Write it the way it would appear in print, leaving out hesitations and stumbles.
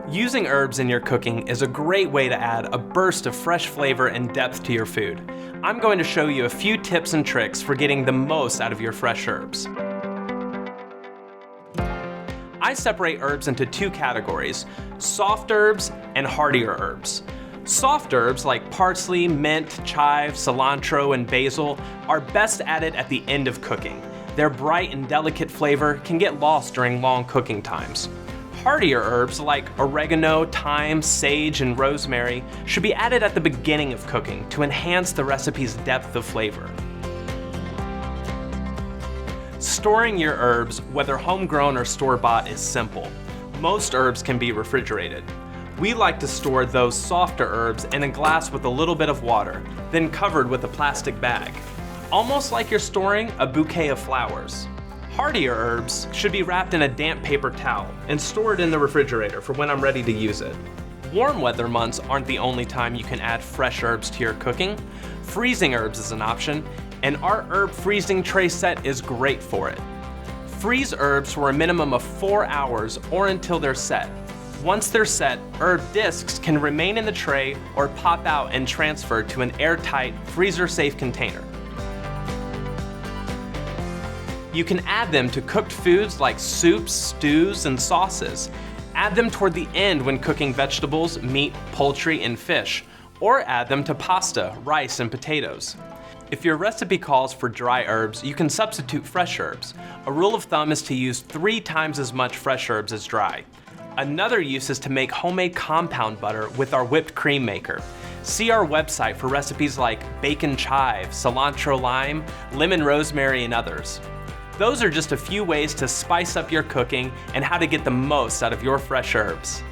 Using herbs in your cooking is a great way to add a burst of fresh flavor and depth to your food. I'm going to show you a few tips and tricks for getting the most out of your fresh herbs. I separate herbs into two categories: soft herbs and hardier herbs. Soft herbs like parsley, mint, chive, cilantro, and basil are best added at the end of cooking. Their bright and delicate flavor can get lost during long cooking times. Hardier herbs like oregano, thyme, sage, and rosemary should be added at the beginning of cooking to enhance the recipe's depth of flavor. Storing your herbs, whether homegrown or store-bought, is simple. Most herbs can be refrigerated. We like to store those softer herbs in a glass with a little bit of water, then covered with a plastic bag, almost like you're storing a bouquet of flowers. Hardier herbs should be wrapped in a damp paper towel and stored in the refrigerator for when I'm ready to use it. Warm weather months aren't the only time you can add fresh herbs to your cooking. Freezing herbs is an option, and our herb freezing tray set is great for it. Freeze herbs for a minimum of 4 hours or until they're set. Once they're set, herb discs can remain in the tray or pop out and transfer to an airtight, freezer-safe container. You can add them to cooked foods like soups, stews, and sauces. Add them toward the end when cooking vegetables, meat, poultry, and fish, or add them to pasta, rice, and potatoes. If your recipe calls for dry herbs, you can substitute fresh herbs. A rule of thumb is to use 3 times as much fresh herbs as dry. Another use is to make homemade compound butter with our whipped cream maker. See our website for recipes like bacon chive, cilantro lime, lemon rosemary, and others. Those are just a few ways to spice up your cooking and how to get the most out of your fresh herbs.